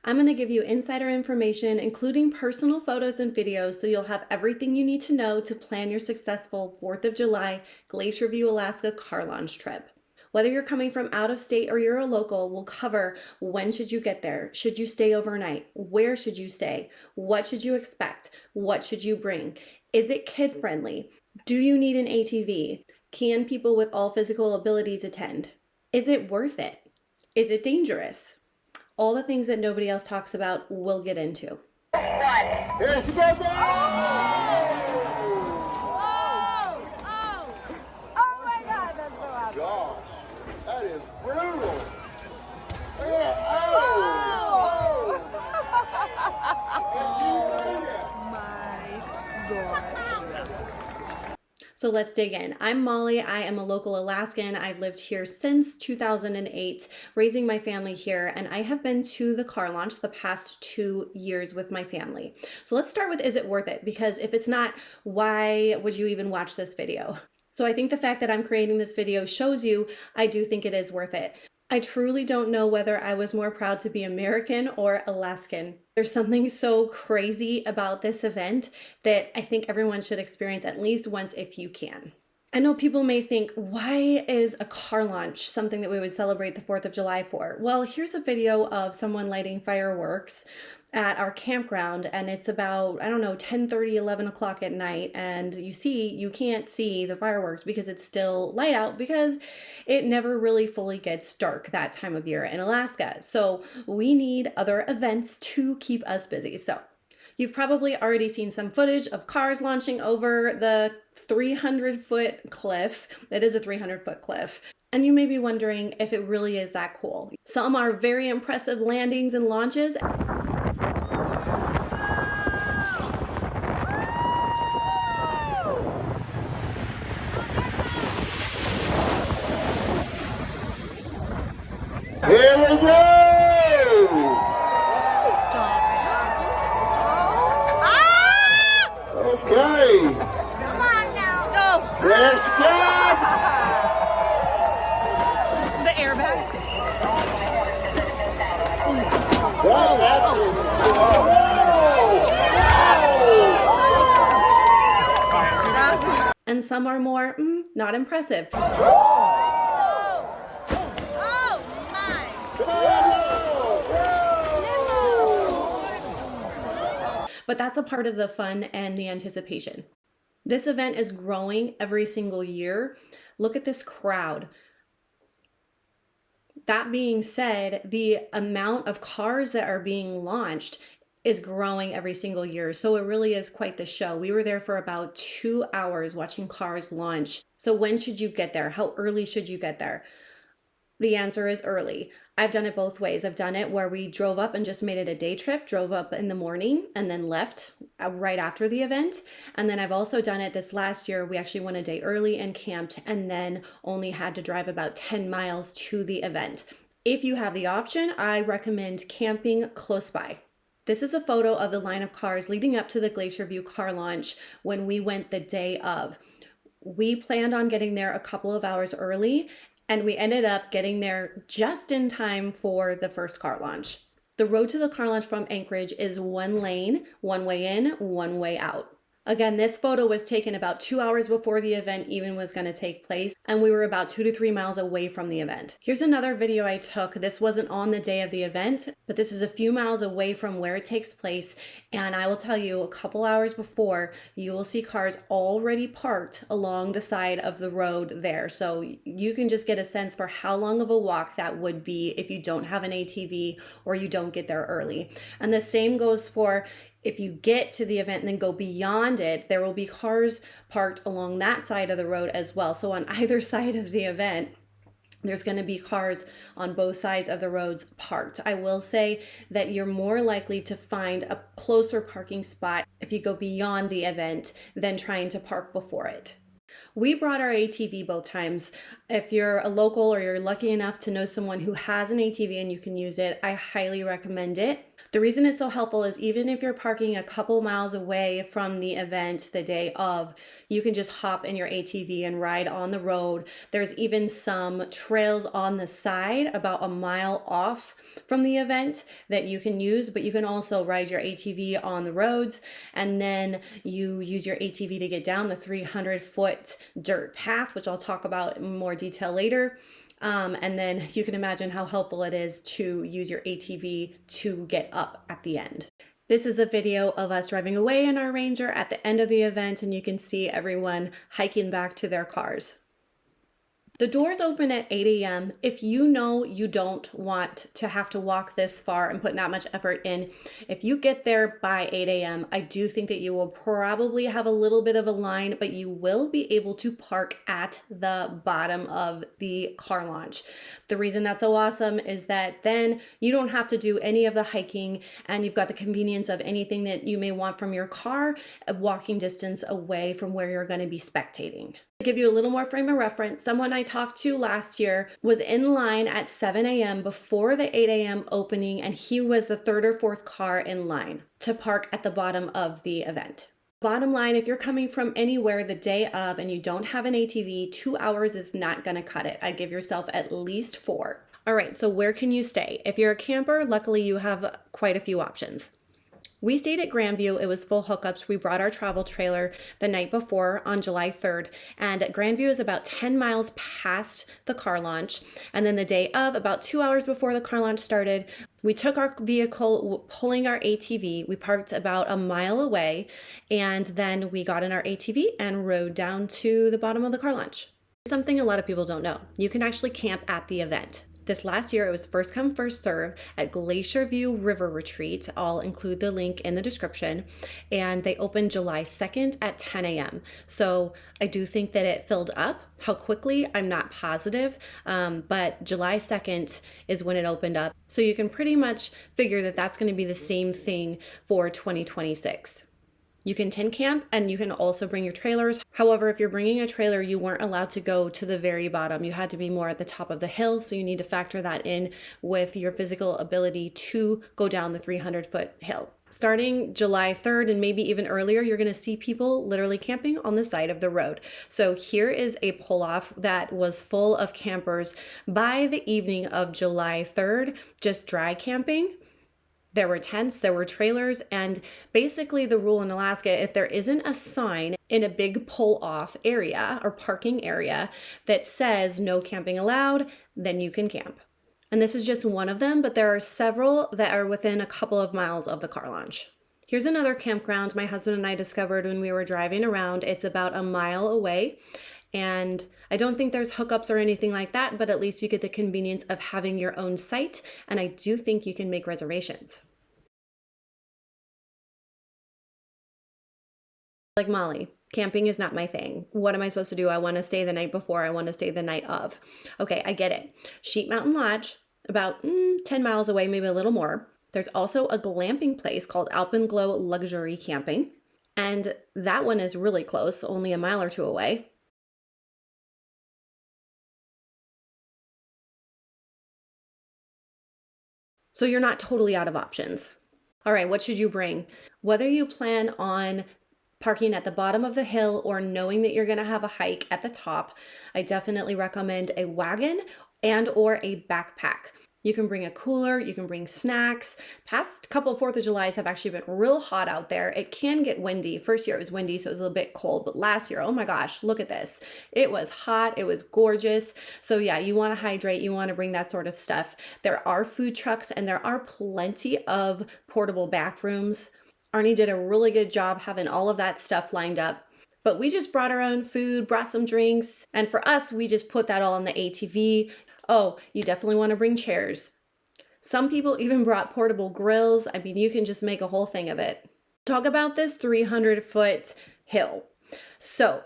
I'm going to give you insider information, including personal photos and videos, so you'll have everything you need to know to plan your successful 4th of July Glacier View, Alaska car launch trip. Whether you're coming from out of state or you're a local, we'll cover when should you get there, should you stay overnight, where should you stay, what should you expect, what should you bring, is it kid friendly, do you need an ATV, can people with all physical abilities attend, is it worth it, is it dangerous? All the things that nobody else talks about, we'll get into. Here she goes! Oh my God, that's so awesome. Gosh, that is brutal. My God. So let's dig in. I'm Molly. I am a local Alaskan. I've lived here since 2008, raising my family here, and I have been to the car launch the past 2 years with my family. So let's start with, is it worth it? Because if it's not, why would you even watch this video? So I think the fact that I'm creating this video shows you I do think it is worth it. I truly don't know whether I was more proud to be American or Alaskan. There's something so crazy about this event that I think everyone should experience at least once if you can. I know people may think, why is a car launch something that we would celebrate the 4th of July for? Well, here's a video of someone lighting fireworks at our campground, and it's about, I don't know, 10:30, 11 o'clock at night, and you can't see the fireworks because it's still light out because it never really fully gets dark that time of year in Alaska. So we need other events to keep us busy. So you've probably already seen some footage of cars launching over the 300-foot cliff. It is a 300-foot cliff. And you may be wondering if it really is that cool. Some are very impressive landings and launches. Here we go! Okay. Come on now. Go. Let's get! The airbag. Well, And some are more, not impressive. But that's a part of the fun and the anticipation. This event is growing every single year. Look at this crowd. That being said, the amount of cars that are being launched is growing every single year. So it really is quite the show. We were there for about 2 hours watching cars launch. So when should you get there? How early should you get there? The answer is early. I've done it both ways. I've done it where we drove up and just made it a day trip, drove up in the morning and then left right after the event. And then I've also done it this last year. We actually went a day early and camped and then only had to drive about 10 miles to the event. If you have the option, I recommend camping close by. This is a photo of the line of cars leading up to the Glacier View car launch when we went the day of. We planned on getting there a couple of hours early, and we ended up getting there just in time for the first car launch. The road to the car launch from Anchorage is one lane, one way in, one way out. Again, this photo was taken about 2 hours before the event even was going to take place, and we were about 2 to 3 miles away from the event. Here's another video I took. This wasn't on the day of the event, but this is a few miles away from where it takes place, and I will tell you, a couple hours before, you will see cars already parked along the side of the road there. So you can just get a sense for how long of a walk that would be if you don't have an ATV or you don't get there early. And the same goes for if you get to the event and then go beyond it, there will be cars parked along that side of the road as well. So on either side of the event, there's going to be cars on both sides of the roads parked. I will say that you're more likely to find a closer parking spot if you go beyond the event than trying to park before it. We brought our ATV both times. If you're a local or you're lucky enough to know someone who has an ATV and you can use it, I highly recommend it. The reason it's so helpful is even if you're parking a couple miles away from the event the day of, you can just hop in your ATV and ride on the road. There's even some trails on the side about a mile off from the event that you can use, but you can also ride your ATV on the roads, and then you use your ATV to get down the 300-foot dirt path, which I'll talk about in more detail later. And then you can imagine how helpful it is to use your ATV to get up at the end. This is a video of us driving away in our Ranger at the end of the event, and you can see everyone hiking back to their cars. The doors open at 8 a.m. If you know you don't want to have to walk this far and put that much effort in, if you get there by 8 a.m., I do think that you will probably have a little bit of a line, but you will be able to park at the bottom of the car launch. The reason that's so awesome is that then you don't have to do any of the hiking, and you've got the convenience of anything that you may want from your car, a walking distance away from where you're going to be spectating. To give you a little more frame of reference, someone I talked to last year was in line at 7 a.m. before the 8 a.m. opening, and he was the third or fourth car in line to park at the bottom of the event. Bottom line, if you're coming from anywhere the day of and you don't have an ATV, 2 hours is not going to cut it. I'd give yourself at least 4. All right, so where can you stay? If you're a camper, luckily you have quite a few options. We stayed at Grandview. It was full hookups. We brought our travel trailer the night before on July 3rd, and Grandview is about 10 miles past the car launch. And then the day of, about 2 hours before the car launch started, we took our vehicle, pulling our ATV. We parked about a mile away, and then we got in our ATV and rode down to the bottom of the car launch. Something a lot of people don't know. You can actually camp at the event. This last year, it was first come, first serve at Glacier View River Retreat. I'll include the link in the description. And they opened July 2nd at 10 a.m. So I do think that it filled up. How quickly, I'm not positive, but July 2nd is when it opened up. So you can pretty much figure that that's going to be the same thing for 2026. You can tent camp, and you can also bring your trailers. However, if you're bringing a trailer, you weren't allowed to go to the very bottom. You had to be more at the top of the hill, so you need to factor that in with your physical ability to go down the 300-foot hill. Starting July 3rd and maybe even earlier, you're going to see people literally camping on the side of the road. So here is a pull-off that was full of campers by the evening of July 3rd, just dry camping. There were tents, there were trailers, and basically the rule in Alaska, if there isn't a sign in a big pull-off area or parking area that says no camping allowed, then you can camp. And this is just one of them, but there are several that are within a couple of miles of the car launch. Here's another campground my husband and I discovered when we were driving around. It's about a mile away. And I don't think there's hookups or anything like that, but at least you get the convenience of having your own site. And I do think you can make reservations. Like Molly, camping is not my thing. What am I supposed to do? I want to stay the night before. I want to stay the night of. Okay, I get it. Sheep Mountain Lodge, about 10 miles away, maybe a little more. There's also a glamping place called Alpenglow Luxury Camping. And that one is really close, only a mile or two away. So you're not totally out of options. All right, what should you bring? Whether you plan on parking at the bottom of the hill or knowing that you're going to have a hike at the top, I definitely recommend a wagon and or a backpack. You can bring a cooler, you can bring snacks. Past couple of 4th of Julys have actually been real hot out there. It can get windy. First year it was windy, so it was a little bit cold, but last year, oh my gosh, look at this. It was hot, it was gorgeous. So yeah, you want to hydrate, you want to bring that sort of stuff. There are food trucks and there are plenty of portable bathrooms. Arnie did a really good job having all of that stuff lined up. But we just brought our own food, brought some drinks, and for us, we just put that all on the ATV. Oh, you definitely want to bring chairs. Some people even brought portable grills. I mean, you can just make a whole thing of it. Talk about this 300-foot hill. So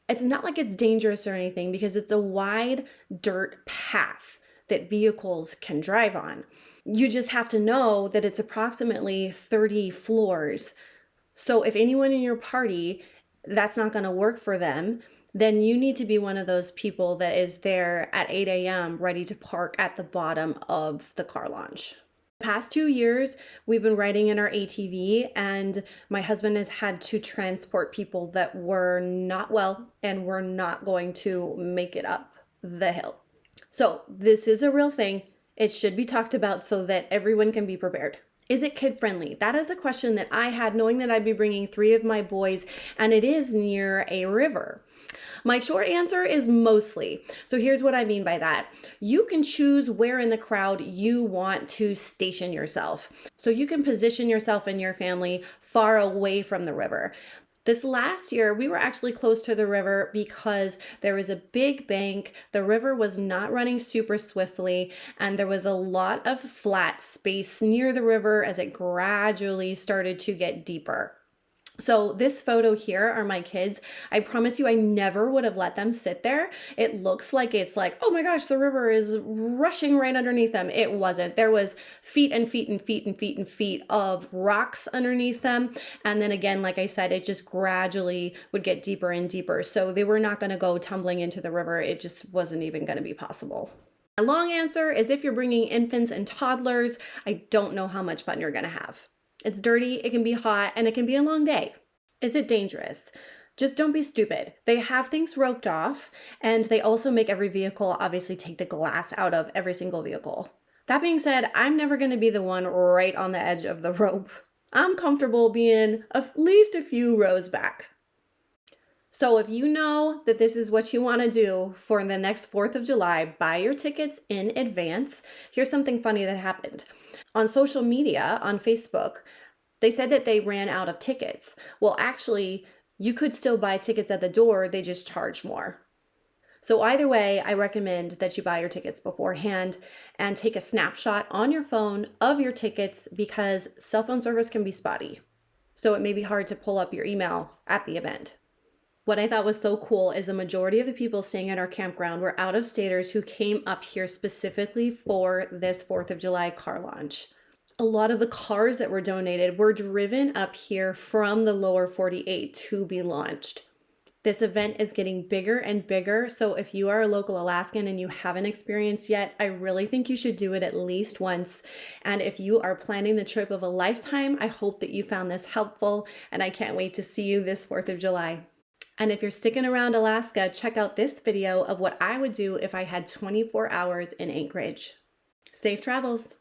it's not like it's dangerous or anything because it's a wide dirt path that vehicles can drive on. You just have to know that it's approximately 30 floors. So if anyone in your party, that's not going to work for them, then you need to be one of those people that is there at 8 a.m. ready to park at the bottom of the car launch. The past 2 years, we've been riding in our ATV, and my husband has had to transport people that were not well and were not going to make it up the hill. So this is a real thing. It should be talked about so that everyone can be prepared. Is it kid friendly? That is a question that I had knowing that I'd be bringing 3 of my boys, and it is near a river. My short answer is mostly. So here's what I mean by that. You can choose where in the crowd you want to station yourself. So you can position yourself and your family far away from the river. This last year, we were actually close to the river because there was a big bank, the river was not running super swiftly, and there was a lot of flat space near the river as it gradually started to get deeper. So this photo here are my kids. I promise you, I never would have let them sit there. It looks like it's like, oh my gosh, the river is rushing right underneath them. It wasn't. There was feet and feet and feet and feet and feet of rocks underneath them. And then again, like I said, it just gradually would get deeper and deeper. So they were not going to go tumbling into the river. It just wasn't even going to be possible. A long answer is if you're bringing infants and toddlers, I don't know how much fun you're going to have. It's dirty, it can be hot, and it can be a long day. Is it dangerous? Just don't be stupid. They have things roped off, and they also make every vehicle obviously take the glass out of every single vehicle. That being said, I'm never going to be the one right on the edge of the rope. I'm comfortable being at least a few rows back. So if you know that this is what you want to do for the next 4th of July, buy your tickets in advance. Here's something funny that happened. On social media, on Facebook, they said that they ran out of tickets. Well, actually, you could still buy tickets at the door, they just charge more. So either way, I recommend that you buy your tickets beforehand and take a snapshot on your phone of your tickets because cell phone service can be spotty. So it may be hard to pull up your email at the event. What I thought was so cool is the majority of the people staying at our campground were out-of-staters who came up here specifically for this 4th of July car launch. A lot of the cars that were donated were driven up here from the lower 48 to be launched. This event is getting bigger and bigger, so if you are a local Alaskan and you haven't experienced yet, I really think you should do it at least once. And if you are planning the trip of a lifetime, I hope that you found this helpful, and I can't wait to see you this 4th of July. And if you're sticking around Alaska, check out this video of what I would do if I had 24 hours in Anchorage. Safe travels!